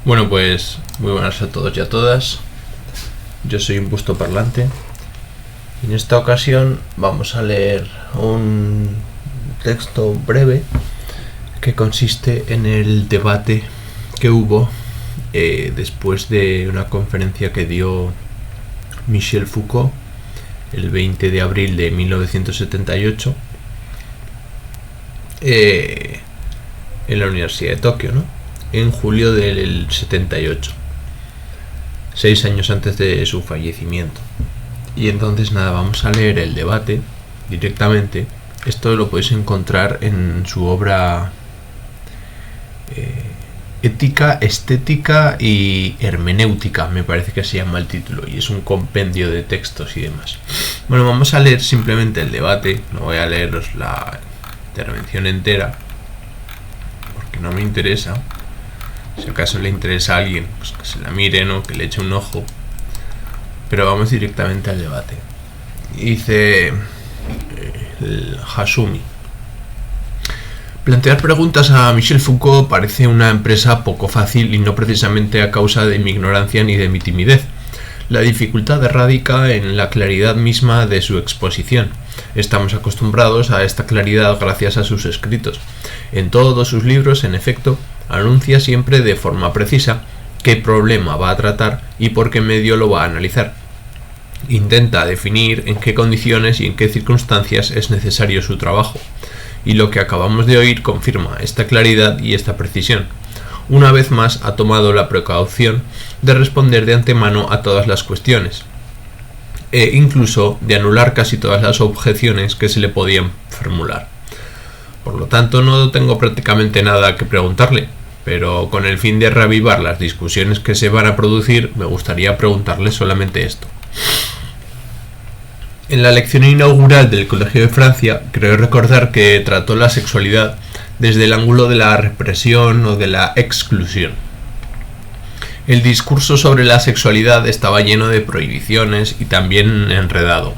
Bueno, pues muy buenas a todos y a todas. Yo soy un busto parlante y en esta ocasión vamos a leer un texto breve que consiste en el debate que hubo después de una conferencia que dio Michel Foucault el 20 de abril de 1978 en la Universidad de Tokio, ¿no? En julio del 78, 6 años antes de su fallecimiento. Y entonces nada, vamos a leer el debate directamente. Esto lo podéis encontrar en su obra Ética, Estética y Hermenéutica, me parece que se llama el título, y es un compendio de textos y demás. Bueno, vamos a leer simplemente el debate, no voy a leeros la intervención entera porque no me interesa. Si acaso le interesa a alguien, pues que se la mire, ¿no? Que le eche un ojo. Pero vamos directamente al debate. Dice el Hasumi: plantear preguntas a Michel Foucault parece una empresa poco fácil y no precisamente a causa de mi ignorancia ni de mi timidez. La dificultad radica en la claridad misma de su exposición. Estamos acostumbrados a esta claridad gracias a sus escritos. En todos sus libros, en efecto, anuncia siempre de forma precisa qué problema va a tratar y por qué medio lo va a analizar. Intenta definir en qué condiciones y en qué circunstancias es necesario su trabajo. Y lo que acabamos de oír confirma esta claridad y esta precisión. Una vez más ha tomado la precaución de responder de antemano a todas las cuestiones, e incluso de anular casi todas las objeciones que se le podían formular. Por lo tanto, no tengo prácticamente nada que preguntarle, pero con el fin de reavivar las discusiones que se van a producir, me gustaría preguntarle solamente esto. En la lección inaugural del Colegio de Francia, creo recordar que trató la sexualidad desde el ángulo de la represión o de la exclusión. El discurso sobre la sexualidad estaba lleno de prohibiciones y también enredado,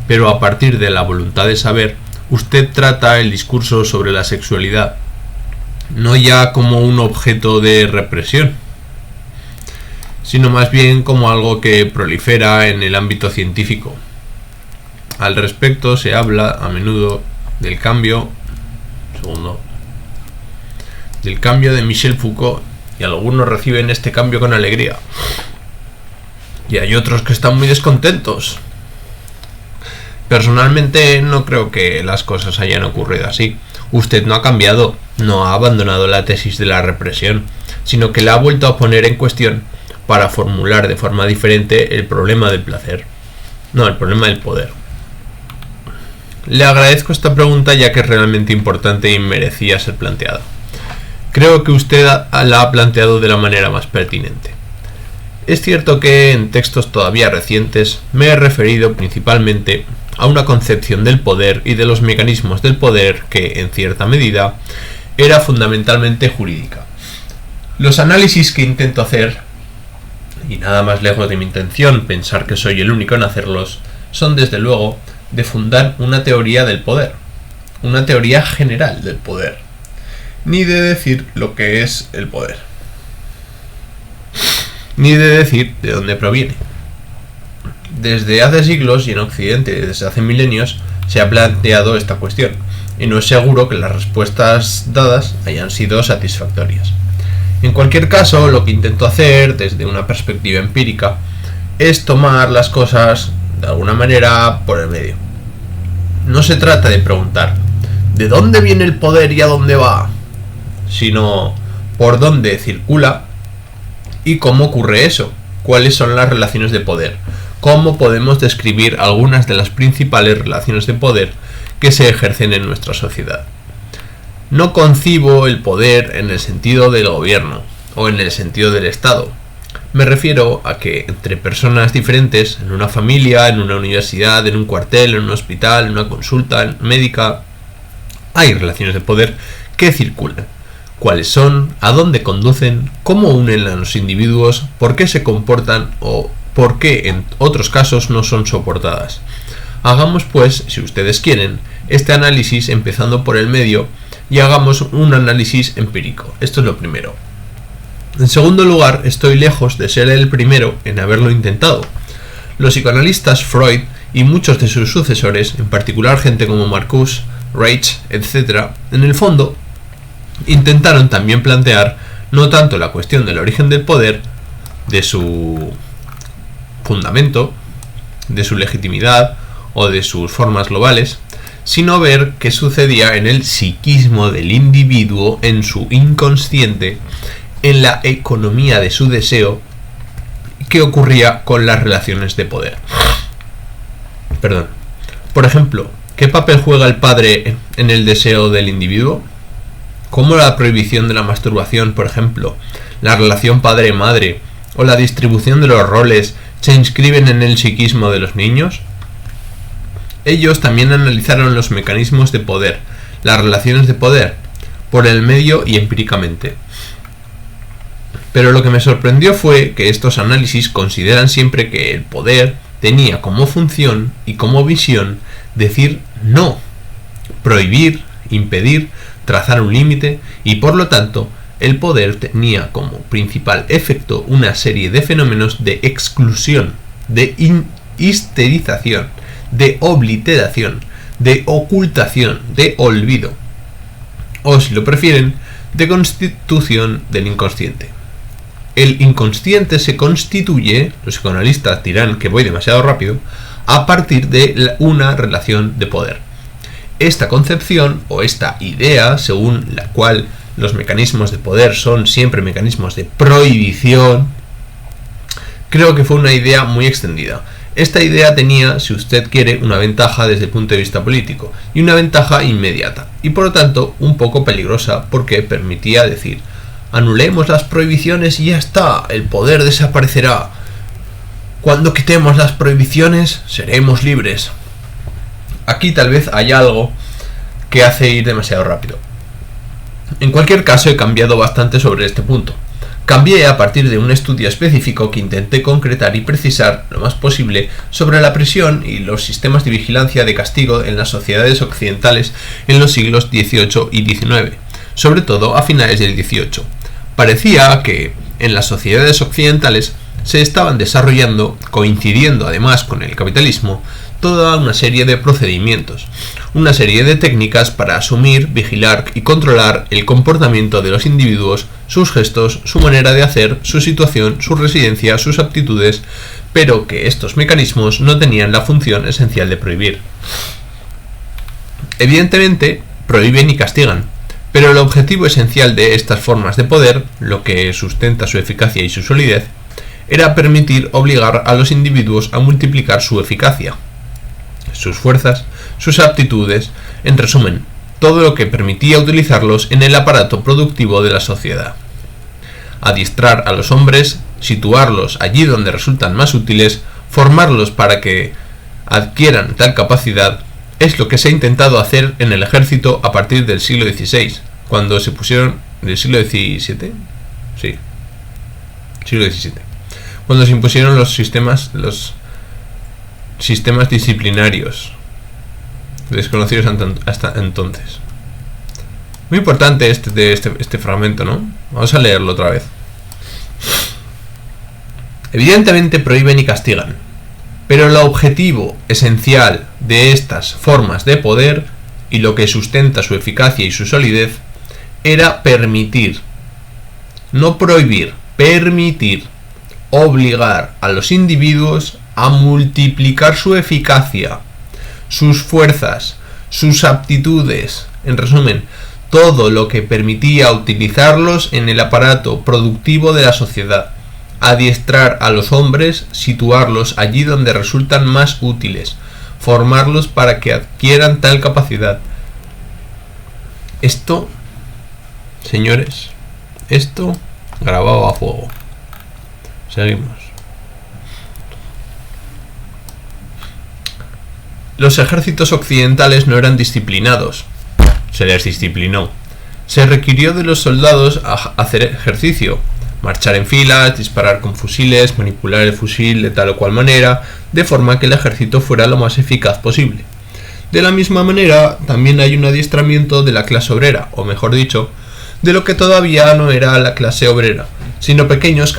pero a partir de la voluntad de saber, usted trata el discurso sobre la sexualidad no ya como un objeto de represión, sino más bien como algo que prolifera en el ámbito científico. Al respecto se habla a menudo del cambio de Michel Foucault, y algunos reciben este cambio con alegría y hay otros que están muy descontentos. Personalmente no creo que las cosas hayan ocurrido así. Usted no ha cambiado, no ha abandonado la tesis de la represión, sino que la ha vuelto a poner en cuestión para formular de forma diferente el problema del placer, no, el problema del poder. Le agradezco esta pregunta ya que es realmente importante y merecía ser planteada. Creo que usted la ha planteado de la manera más pertinente. Es cierto que en textos todavía recientes me he referido principalmente a una concepción del poder y de los mecanismos del poder que, en cierta medida, era fundamentalmente jurídica. Los análisis que intento hacer, y nada más lejos de mi intención pensar que soy el único en hacerlos, son desde luego de fundar una teoría del poder, una teoría general del poder, ni de decir lo que es el poder, ni de decir de dónde proviene. Desde hace siglos y en Occidente desde hace milenios se ha planteado esta cuestión, y no es seguro que las respuestas dadas hayan sido satisfactorias. En cualquier caso, lo que intento hacer desde una perspectiva empírica es tomar las cosas de alguna manera por el medio. No se trata de preguntar ¿de dónde viene el poder y a dónde va?, sino por dónde circula y cómo ocurre eso, cuáles son las relaciones de poder, cómo podemos describir algunas de las principales relaciones de poder que se ejercen en nuestra sociedad. No concibo el poder en el sentido del gobierno o en el sentido del Estado. Me refiero a que entre personas diferentes, en una familia, en una universidad, en un cuartel, en un hospital, en una consulta médica, hay relaciones de poder que circulan. ¿Cuáles son? ¿A dónde conducen? ¿Cómo unen a los individuos? ¿Por qué se comportan? ¿O por qué en otros casos no son soportadas? Hagamos pues, si ustedes quieren, este análisis empezando por el medio y hagamos un análisis empírico. Esto es lo primero. En segundo lugar, estoy lejos de ser el primero en haberlo intentado. Los psicoanalistas Freud y muchos de sus sucesores, en particular gente como Marcuse, Reich, etc., en el fondo, intentaron también plantear no tanto la cuestión del origen del poder, de su fundamento, de su legitimidad o de sus formas globales, sino ver qué sucedía en el psiquismo del individuo, en su inconsciente, en la economía de su deseo, qué ocurría con las relaciones de poder. Por ejemplo, ¿qué papel juega el padre en el deseo del individuo? ¿Cómo la prohibición de la masturbación, por ejemplo, la relación padre-madre o la distribución de los roles se inscriben en el psiquismo de los niños? Ellos también analizaron los mecanismos de poder, las relaciones de poder, por el medio y empíricamente. Pero lo que me sorprendió fue que estos análisis consideran siempre que el poder tenía como función y como visión decir no, prohibir, impedir, trazar un límite, y por lo tanto el poder tenía como principal efecto una serie de fenómenos de exclusión, de histerización, de obliteración, de ocultación, de olvido, o si lo prefieren, de constitución del inconsciente. El inconsciente se constituye, los psicoanalistas dirán que voy demasiado rápido, a partir de una relación de poder. Esta concepción o esta idea, según la cual los mecanismos de poder son siempre mecanismos de prohibición, creo que fue una idea muy extendida. Esta idea tenía, si usted quiere, una ventaja desde el punto de vista político y una ventaja inmediata, y por lo tanto un poco peligrosa porque permitía decir: anulemos las prohibiciones y ya está, el poder desaparecerá. Cuando quitemos las prohibiciones, seremos libres. Aquí tal vez hay algo que hace ir demasiado rápido. En cualquier caso, he cambiado bastante sobre este punto. Cambié a partir de un estudio específico que intenté concretar y precisar lo más posible sobre la prisión y los sistemas de vigilancia de castigo en las sociedades occidentales en los siglos XVIII y XIX, sobre todo a finales del XVIII. Parecía que en las sociedades occidentales se estaban desarrollando, coincidiendo además con el capitalismo, toda una serie de procedimientos, una serie de técnicas para asumir, vigilar y controlar el comportamiento de los individuos, sus gestos, su manera de hacer, su situación, su residencia, sus aptitudes, pero que estos mecanismos no tenían la función esencial de prohibir. Evidentemente, prohíben y castigan, pero el objetivo esencial de estas formas de poder, lo que sustenta su eficacia y su solidez, era permitir obligar a los individuos a multiplicar su eficacia, sus fuerzas, sus aptitudes, en resumen, todo lo que permitía utilizarlos en el aparato productivo de la sociedad. Adiestrar a los hombres, situarlos allí donde resultan más útiles, formarlos para que adquieran tal capacidad, es lo que se ha intentado hacer en el ejército a partir del siglo XVI, cuando se pusieron... ¿del siglo XVII? Sí, siglo XVII. Cuando se impusieron los sistemas disciplinarios, desconocidos hasta entonces. Muy importante este fragmento, ¿no? Vamos a leerlo otra vez. Evidentemente prohíben y castigan, pero el objetivo esencial de estas formas de poder y lo que sustenta su eficacia y su solidez era permitir, no prohibir, permitir, obligar a los individuos a multiplicar su eficacia, sus fuerzas, sus aptitudes, en resumen, todo lo que permitía utilizarlos en el aparato productivo de la sociedad, adiestrar a los hombres, situarlos allí donde resultan más útiles, formarlos para que adquieran tal capacidad. Esto, señores, esto grabado a fuego. Seguimos. Los ejércitos occidentales no eran disciplinados. Se les disciplinó. Se requirió de los soldados a hacer ejercicio, marchar en filas, disparar con fusiles, manipular el fusil de tal o cual manera, de forma que el ejército fuera lo más eficaz posible. De la misma manera, también hay un adiestramiento de la clase obrera, o mejor dicho, de lo que todavía no era la clase obrera, sino obreros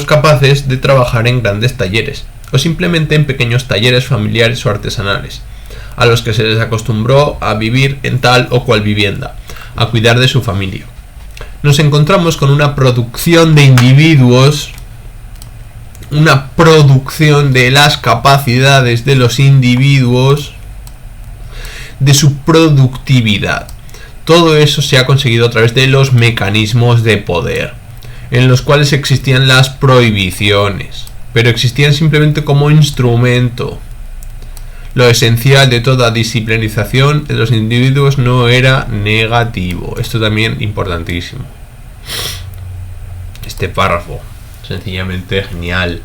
capaces de trabajar en grandes talleres, o simplemente en pequeños talleres familiares o artesanales, a los que se les acostumbró a vivir en tal o cual vivienda, a cuidar de su familia. Nos encontramos con una producción de individuos, una producción de las capacidades de los individuos, de su productividad. Todo eso se ha conseguido a través de los mecanismos de poder, en los cuales existían las prohibiciones, pero existían simplemente como instrumento. Lo esencial de toda disciplinización de los individuos no era negativo. Esto también importantísimo. Este párrafo, sencillamente genial,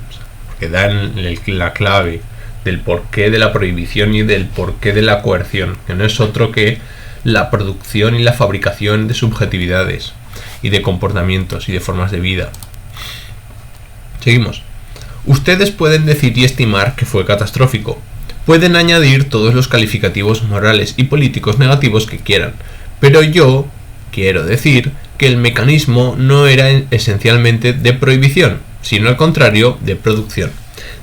porque dan la clave del porqué de la prohibición y del porqué de la coerción, que no es otro que la producción y la fabricación de subjetividades y de comportamientos y de formas de vida. Seguimos. Ustedes pueden decir y estimar que fue catastrófico. Pueden añadir todos los calificativos morales y políticos negativos que quieran, pero yo quiero decir que el mecanismo no era esencialmente de prohibición, sino al contrario, de producción,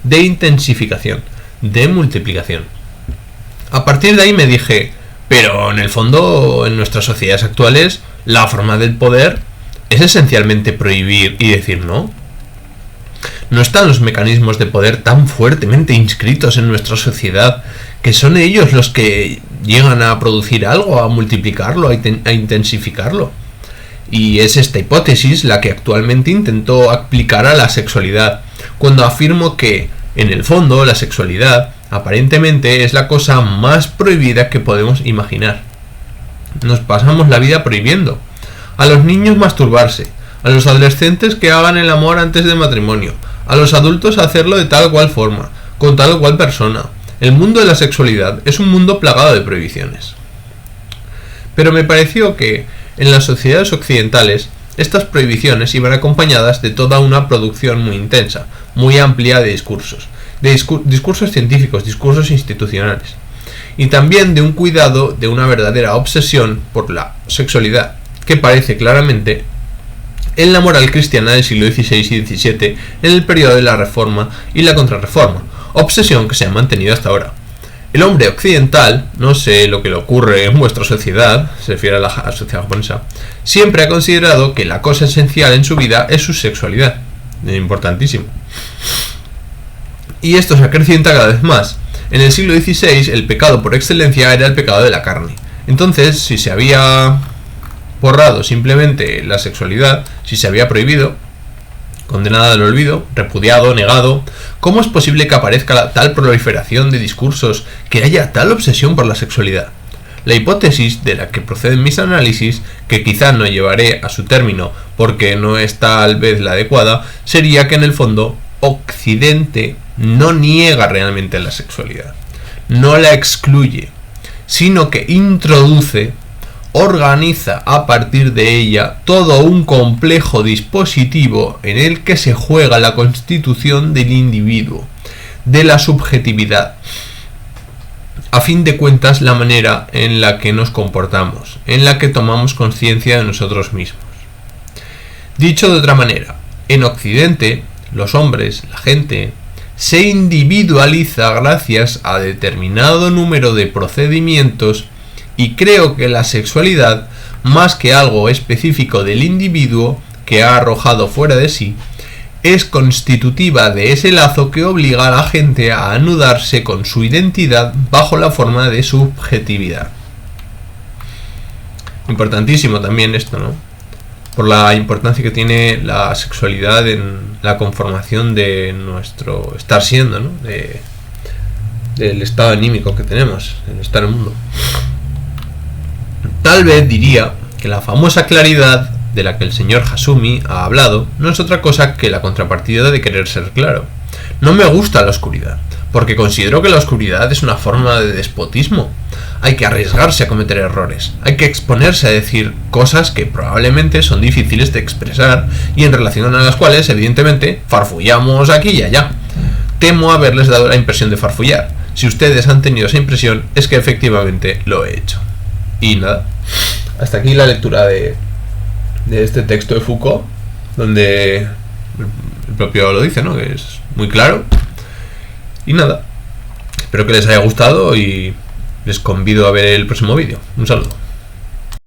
de intensificación, de multiplicación. A partir de ahí me dije, pero en el fondo, en nuestras sociedades actuales, la forma del poder es esencialmente prohibir y decir no. ¿No están los mecanismos de poder tan fuertemente inscritos en nuestra sociedad que son ellos los que llegan a producir algo, a multiplicarlo, a intensificarlo? Y es esta hipótesis la que actualmente intento aplicar a la sexualidad, cuando afirmo que, en el fondo, la sexualidad aparentemente es la cosa más prohibida que podemos imaginar. Nos pasamos la vida prohibiendo a los niños masturbarse, a los adolescentes que hagan el amor antes del matrimonio, a los adultos hacerlo de tal o cual forma, con tal o cual persona. El mundo de la sexualidad es un mundo plagado de prohibiciones. Pero me pareció que, en las sociedades occidentales, estas prohibiciones iban acompañadas de toda una producción muy intensa, muy amplia de discursos, discursos científicos, discursos institucionales, y también de un cuidado, de una verdadera obsesión por la sexualidad, que parece claramente en la moral cristiana del siglo XVI y XVII, en el periodo de la Reforma y la Contrarreforma, obsesión que se ha mantenido hasta ahora. El hombre occidental, no sé lo que le ocurre en vuestra sociedad, se refiere a la sociedad japonesa, siempre ha considerado que la cosa esencial en su vida es su sexualidad. Es importantísimo. Y esto se acrecienta cada vez más. En el siglo XVI el pecado por excelencia era el pecado de la carne. Entonces, si se había borrado simplemente la sexualidad, si se había prohibido, condenada al olvido, repudiado, negado, ¿cómo es posible que aparezca tal proliferación de discursos, que haya tal obsesión por la sexualidad? La hipótesis de la que proceden mis análisis, que quizá no llevaré a su término porque no es tal vez la adecuada, sería que en el fondo Occidente no niega realmente la sexualidad, no la excluye, sino que introduce, organiza a partir de ella todo un complejo dispositivo en el que se juega la constitución del individuo, de la subjetividad, a fin de cuentas la manera en la que nos comportamos, en la que tomamos conciencia de nosotros mismos. Dicho de otra manera, en Occidente, los hombres, la gente, se individualiza gracias a determinado número de procedimientos. Y creo que la sexualidad, más que algo específico del individuo que ha arrojado fuera de sí, es constitutiva de ese lazo que obliga a la gente a anudarse con su identidad bajo la forma de subjetividad. Importantísimo también esto, ¿no? Por la importancia que tiene la sexualidad en la conformación de nuestro estar siendo, ¿no? Del estado anímico que tenemos, el estar en el mundo. Tal vez diría que la famosa claridad de la que el señor Hasumi ha hablado no es otra cosa que la contrapartida de querer ser claro. No me gusta la oscuridad, porque considero que la oscuridad es una forma de despotismo. Hay que arriesgarse a cometer errores, hay que exponerse a decir cosas que probablemente son difíciles de expresar y en relación a las cuales, evidentemente, farfullamos aquí y allá. Temo haberles dado la impresión de farfullar. Si ustedes han tenido esa impresión, es que efectivamente lo he hecho. Y nada, hasta aquí la lectura de de este texto de Foucault, donde el propio lo dice, ¿no? Que es muy claro. Y nada, espero que les haya gustado y les convido a ver el próximo vídeo. Un saludo.